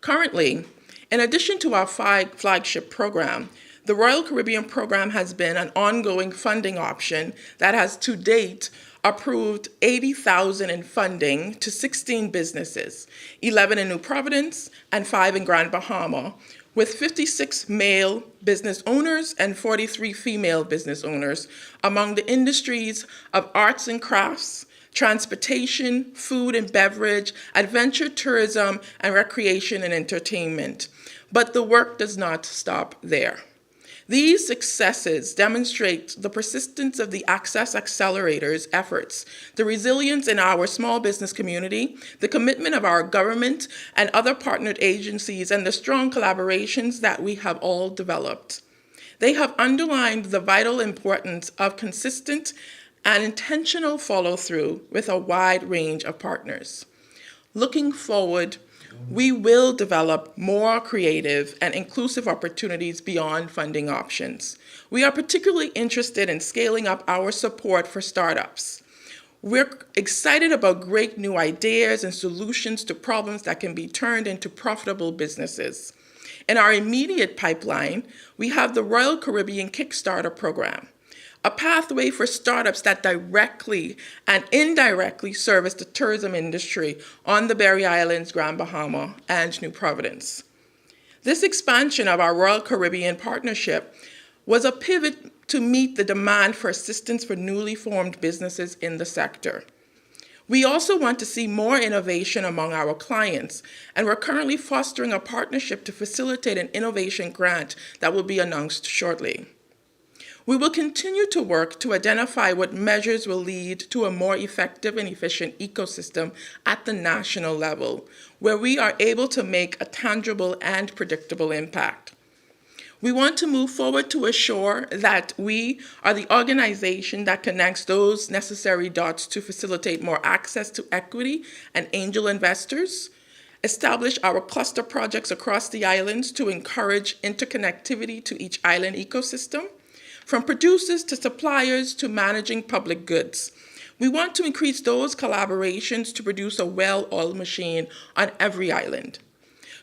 Currently, in addition to our flagship program, the Royal Caribbean program has been an ongoing funding option that has to date approved $80,000 in funding to 16 businesses, 11 in New Providence and 5 in Grand Bahama, with 56 male business owners and 43 female business owners among the industries of arts and crafts, transportation, food and beverage, adventure tourism, and recreation and entertainment. But the work does not stop there. These successes demonstrate the persistence of the Access Accelerator's efforts, the resilience in our small business community, the commitment of our government and other partnered agencies, and the strong collaborations that we have all developed. They have underlined the vital importance of consistent and intentional follow-through with a wide range of partners. Looking forward, we will develop more creative and inclusive opportunities beyond funding options. We are particularly interested in scaling up our support for startups. We're excited about great new ideas and solutions to problems that can be turned into profitable businesses. In our immediate pipeline, we have the Royal Caribbean Kickstarter program, a pathway for startups that directly and indirectly service the tourism industry on the Berry Islands, Grand Bahama, and New Providence. This expansion of our Royal Caribbean partnership was a pivot to meet the demand for assistance for newly formed businesses in the sector. We also want to see more innovation among our clients, and we're currently fostering a partnership to facilitate an innovation grant that will be announced shortly. We will continue to work to identify what measures will lead to a more effective and efficient ecosystem at the national level, where we are able to make a tangible and predictable impact. We want to move forward to assure that we are the organization that connects those necessary dots to facilitate more access to equity and angel investors, establish our cluster projects across the islands to encourage interconnectivity to each island ecosystem, from producers to suppliers to managing public goods. We want to increase those collaborations to produce a well-oiled machine on every island.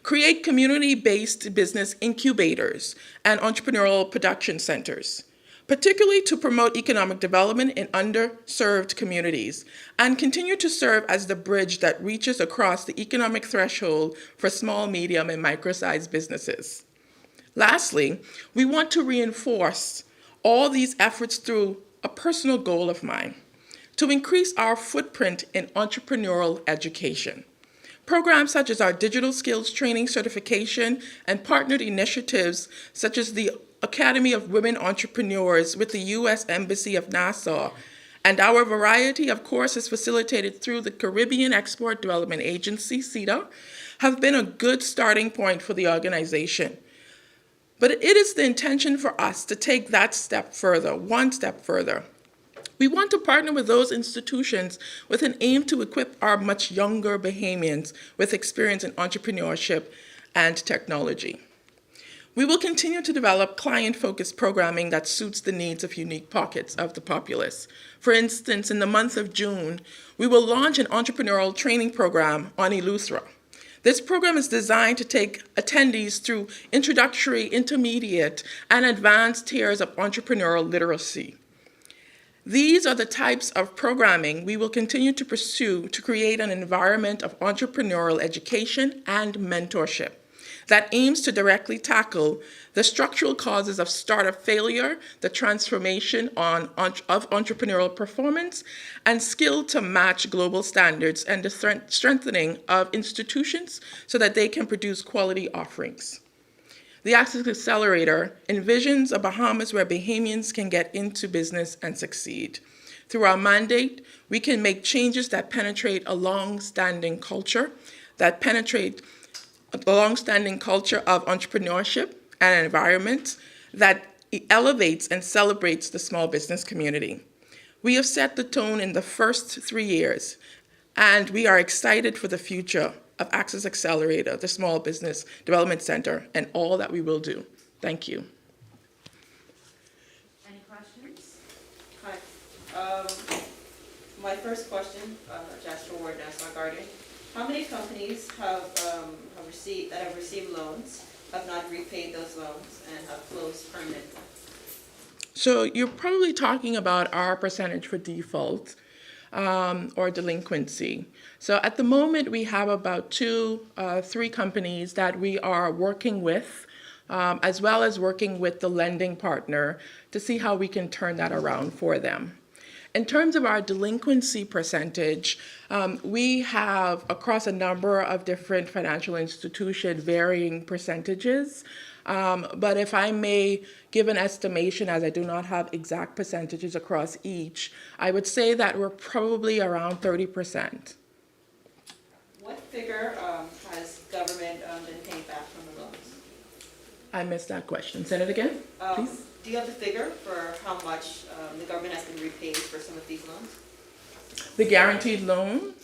create community-based business incubators and entrepreneurial production centers, particularly to promote economic development in underserved communities, and continue to serve as the bridge that reaches across the economic threshold for small, medium, and micro-sized businesses. Lastly, we want to reinforce all these efforts through a personal goal of mine, to increase our footprint in entrepreneurial education. Programs such as our digital skills training certification and partnered initiatives such as the Academy of Women Entrepreneurs with the U.S. Embassy of Nassau, and our variety of courses facilitated through the Caribbean Export Development Agency, CEDA, have been a good starting point for the organization. But it is the intention for us to take that step further, one step further. We want to partner with those institutions with an aim to equip our much younger Bahamians with experience in entrepreneurship and technology. We will continue to develop client-focused programming that suits the needs of unique pockets of the populace. For instance, in the month of June, we will launch an entrepreneurial training program on Eleuthera. This program is designed to take attendees through introductory, intermediate, and advanced tiers of entrepreneurial literacy. These are the types of programming we will continue to pursue to create an environment of entrepreneurial education and mentorship that aims to directly tackle the structural causes of startup failure, the transformation of entrepreneurial performance, and skill to match global standards, and the strengthening of institutions so that they can produce quality offerings. The Access Accelerator envisions a Bahamas where Bahamians can get into business and succeed. Through our mandate, we can make changes that penetrate a long-standing culture, of entrepreneurship and an environment that elevates and celebrates the small business community. We have set the tone in the first 3 years, and we are excited for the future of Access Accelerator, the Small Business Development Center, and all that we will do. Thank you. Any questions? Hi. My first question, Jasper Ward, Nassau Guardian. How many companies have received loans, have not repaid those loans, and have closed permanently? So you're probably talking about our percentage for default or delinquency. So at the moment, we have about 3 companies that we are working with, as well as working with the lending partner to see how we can turn that around for them. In terms of our delinquency percentage, we have, across a number of different financial institutions, varying percentages. But if I may give an estimation, as I do not have exact percentages across each, I would say that we're probably around 30%. What figure has government been paying back from the loans? I missed that question. Say it again, please. Do you have the figure for how much the government has been repaid for some of these loans? The guaranteed loan?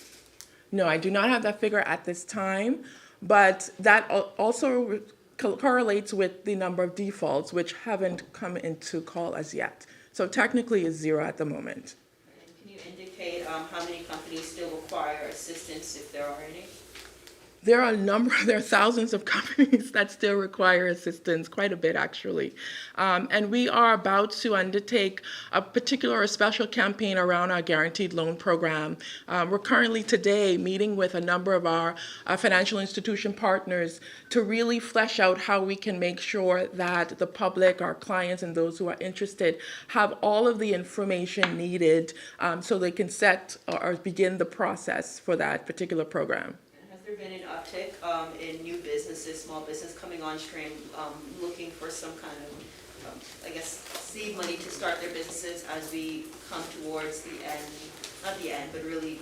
No, I do not have that figure at this time, but that also correlates with the number of defaults, which haven't come into call as yet. So technically it's 0 at the moment. And can you indicate how many companies still require assistance, if there are any? There are thousands of companies that still require assistance, quite a bit actually. And we are about to undertake a special campaign around our guaranteed loan program. We're currently today meeting with a number of our financial institution partners to really flesh out how we can make sure that the public, our clients, and those who are interested have all of the information needed so they can set or begin the process for that particular program. Has there been an uptick in new businesses, small business coming on stream, looking for some kind of, seed money to start their businesses as we come towards the end, not the end, but really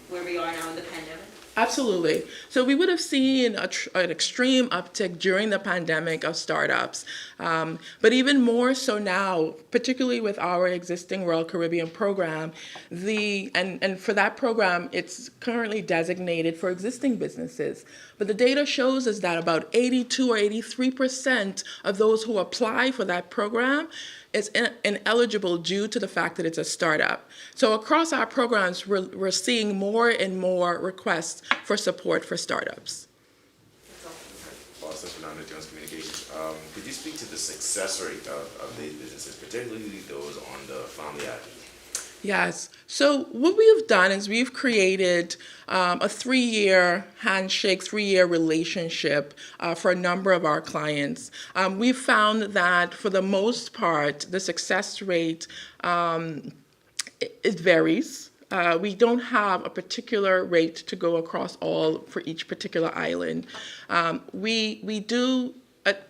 where we are now in the pandemic? Absolutely. So we would have seen an extreme uptick during the pandemic of startups, but even more so now, particularly with our existing Royal Caribbean program. And for that program, it's currently designated for existing businesses. But the data shows us that about 82 or 83% of those who apply for that program is ineligible due to the fact that it's a startup. So across our programs, we're seeing more and more requests for support for startups. Austin Fernando, Jones Communications. Could you speak to the success rate of these businesses, particularly those on the Family Act? Yes. So what we've done is we've created a 3-year handshake, 3-year relationship for a number of our clients. We've found that for the most part, the success rate it varies. We don't have a particular rate to go across all for each particular island. We do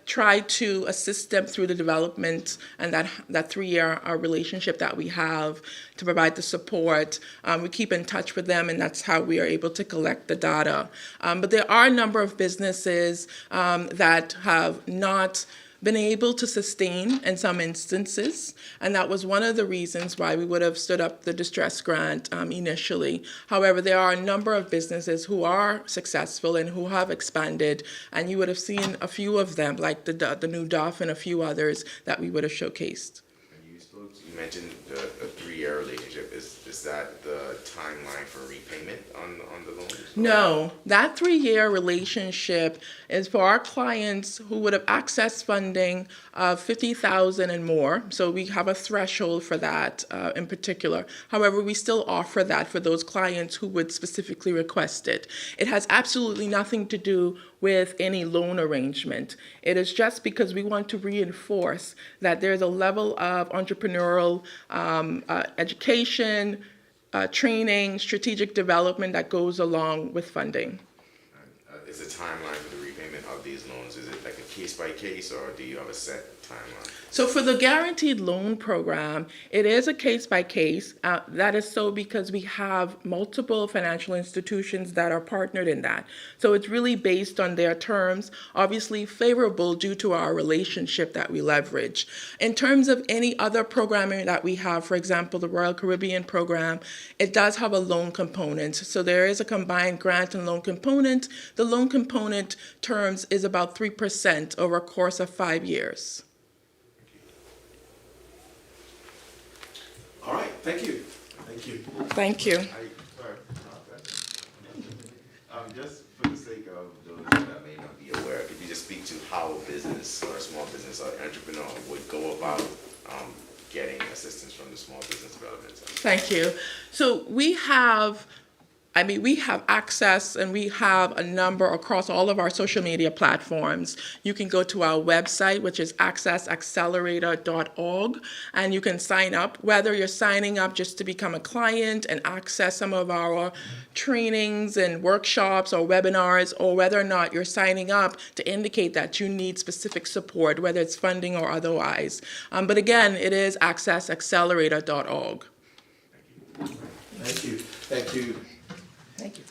try to assist them through the development and that 3-year relationship that we have to provide the support. We keep in touch with them, and that's how we are able to collect the data. But there are a number of businesses that have not been able to sustain in some instances, and that was one of the reasons why we would have stood up the distress grant initially. However, there are a number of businesses who are successful and who have expanded, and you would have seen a few of them, like the New Duff and a few others that we would have showcased. You mentioned the 3-year relationship. Is that the timeline for repayment on the loans? No, that 3-year relationship is for our clients who would have accessed funding of $50,000 and more. So we have a threshold for that in particular. However, we still offer that for those clients who would specifically request it. It has absolutely nothing to do with any loan arrangement. It is just because we want to reinforce that there's a level of entrepreneurial education, training, strategic development that goes along with funding. Is the timeline for the repayment of these loans, is it like a case by case, or do you have a set timeline? So for the guaranteed loan program, it is a case by case. That is so because we have multiple financial institutions that are partnered in that. So it's really based on their terms, obviously favorable due to our relationship that we leverage. In terms of any other programming that we have, for example, the Royal Caribbean program, it does have a loan component. So there is a combined grant and loan component. The loan component terms is about 3% over a course of 5 years. All right, thank you. Thank you. Thank you. Just for the sake of those that may not be aware, could you just speak to how a business or a small business or entrepreneur would go about getting assistance from the Small Business Development Center? Thank you. So we have access, and we have a number across all of our social media platforms. You can go to our website, which is accessaccelerator.org, and you can sign up, whether you're signing up just to become a client and access some of our trainings and workshops or webinars, or whether or not you're signing up to indicate that you need specific support, whether it's funding or otherwise. But again, it is accessaccelerator.org. Thank you. Thank you. Thank you.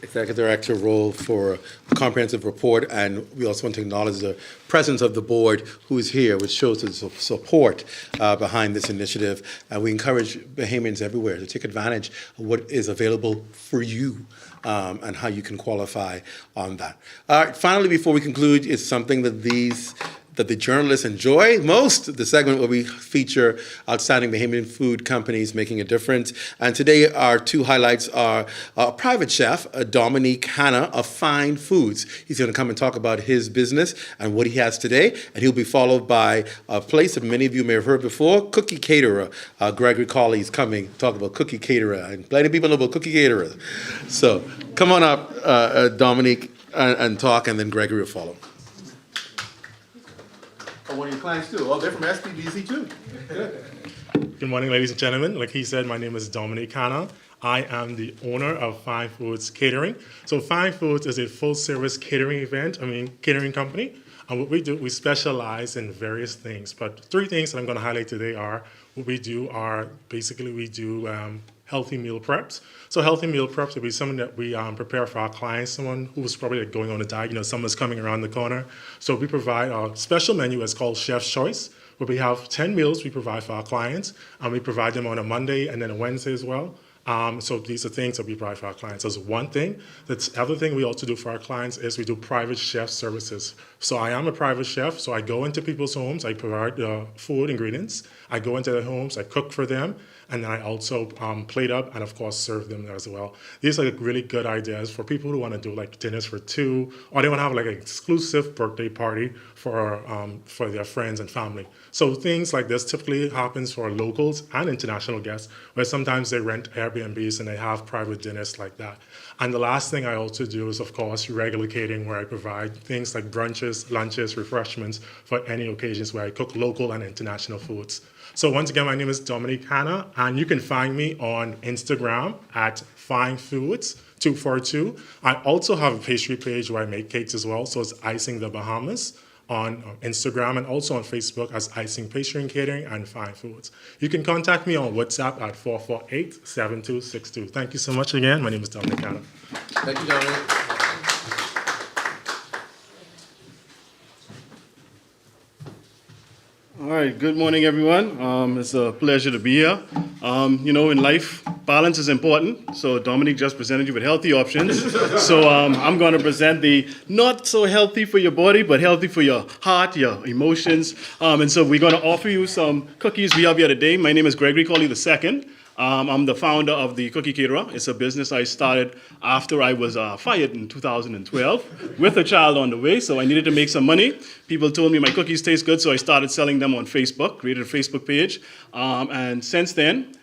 Executive Director role for a comprehensive report, and we also want to acknowledge the presence of the board who is here, which shows the support behind this initiative. And we encourage Bahamians everywhere to take advantage of what is available for you and how you can qualify on that. All right, finally, before we conclude, is something that the journalists enjoy most, the segment where we feature outstanding Bahamian food companies making a difference. And today our two highlights are a private chef, Dominique Hanna of Fine Foods. He's going to come and talk about his business and what he has today. And he'll be followed by a place that many of you may have heard before, Cookie Caterer. Gregory Cawley is coming to talk about Cookie Caterer. And plenty of people know about Cookie Caterers. So come on up, Dominique, and talk, and then Gregory will follow. One of your clients too. Oh, they're from SPBC too. Good. Good morning, ladies and gentlemen. Like he said, my name is Dominique Hanna. I am the owner of Fine Foods Catering. So Fine Foods is a full-service catering company. And what we do, we specialize in various things. But 3 things that I'm going to highlight today are what we do are basically we do healthy meal preps. So healthy meal preps would be something that we prepare for our clients, someone who's probably going on a diet, someone's coming around the corner. So we provide a special menu that's called Chef's Choice, where we have 10 meals we provide for our clients, and we provide them on a Monday and then a Wednesday as well. So these are things that we provide for our clients. That's one thing. The other thing we also do for our clients is we do private chef services. So I am a private chef, so I go into people's homes, I provide food ingredients, I go into their homes, I cook for them, and then I also plate up and, of course, serve them as well. These are like really good ideas for people who want to do like dinners for two, or they want to have like an exclusive birthday party for their friends and family. So things like this typically happens for locals and international guests, where sometimes they rent Airbnbs and they have private dinners like that. And the last thing I also do is, of course, regular catering, where I provide things like brunches, lunches, refreshments for any occasions where I cook local and international foods. So once again, my name is Dominic Hanna, and you can find me on Instagram at finefoods242. I also have a pastry page where I make cakes as well, so it's Icing the Bahamas on Instagram, and also on Facebook as Icing Pastry and Catering and Fine Foods. You can contact me on WhatsApp at 448-7262. Thank you so much again. My name is Dominic Hanna. Thank you, Dominic. All right, good morning, everyone. It's a pleasure to be here. In life, balance is important. So Dominic just presented you with healthy options. So I'm going to present the not so healthy for your body, but healthy for your heart, your emotions. And so we're going to offer you some cookies we have here today. My name is Gregory Colley II. I'm the founder of the Cookie Caterer. It's a business I started after I was fired in 2012 with a child on the way, so I needed to make some money. People told me my cookies taste good, so I started selling them on Facebook, created a Facebook page. And since then,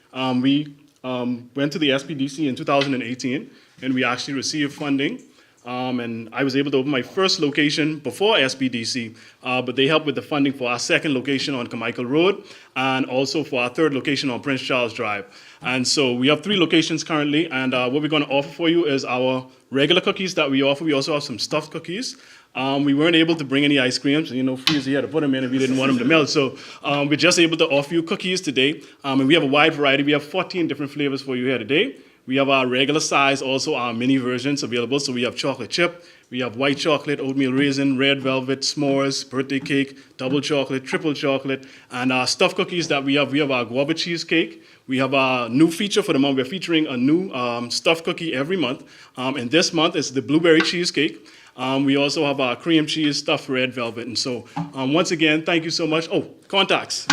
we went to the SPDC in 2018, and we actually received funding. And I was able to open my first location before SPDC, but they helped with the funding for our second location on Carmichael Road and also for our third location on Prince Charles Drive. And so we have 3 locations currently, and what we're going to offer for you is our regular cookies that we offer. We also have some stuffed cookies. We weren't able to bring any ice creams, Freezer had to put them in if we didn't want them to melt. So we're just able to offer you cookies today, and we have a wide variety. We have 14 different flavors for you here today. We have our regular size, also our mini versions available. So we have chocolate chip, we have white chocolate, oatmeal raisin, red velvet, s'mores, birthday cake, double chocolate, triple chocolate, and our stuffed cookies that we have our guava cheesecake. We have our new feature for the month. We're featuring a new stuffed cookie every month. And this month is the blueberry cheesecake. We also have our cream cheese stuffed red velvet. And so once again, thank you so much. Oh, contacts.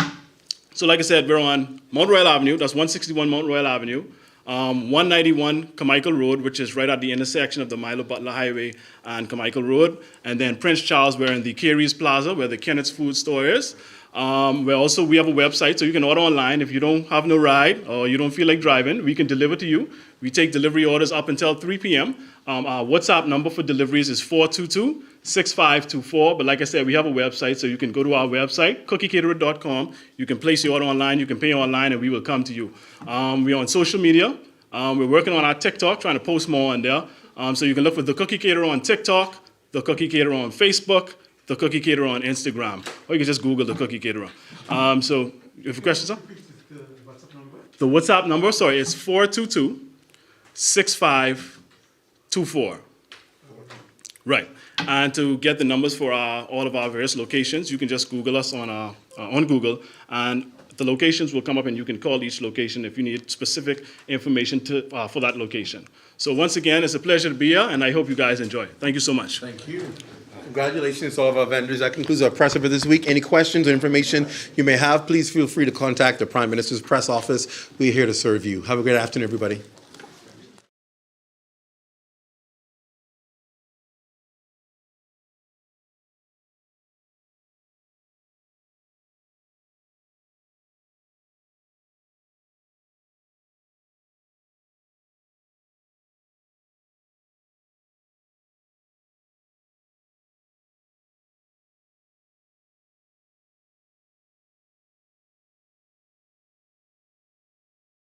So like I said, we're on Mount Royal Avenue. That's 161 Mount Royal Avenue. 191 Carmichael Road, which is right at the intersection of the Milo Butler Highway and Carmichael Road. And then Prince Charles, we're in the Carey's Plaza, where the Kennett's Food Store is. We have a website, so you can order online. If you don't have no ride or you don't feel like driving, we can deliver to you. We take delivery orders up until 3 p.m. Our WhatsApp number for deliveries is 422-6524. But like I said, we have a website, so you can go to our website, cookiecaterer.com. You can place your order online, you can pay online, and we will come to you. We're on social media. We're working on our TikTok, trying to post more on there. So you can look for The Cookie Caterer on TikTok, The Cookie Caterer on Facebook, The Cookie Caterer on Instagram, or you can just Google The Cookie Caterer. So you have questions, sir? The WhatsApp number, it's 422-6524. Right. And to get the numbers for all of our various locations, you can just Google us on Google, and the locations will come up, and you can call each location if you need specific information for that location. So once again, it's a pleasure to be here, and I hope you guys enjoy. Thank you so much. Thank you. Congratulations to all of our vendors. That concludes our press for this week. Any questions or information you may have, please feel free to contact the Prime Minister's press office. We're here to serve you. Have a great afternoon, everybody.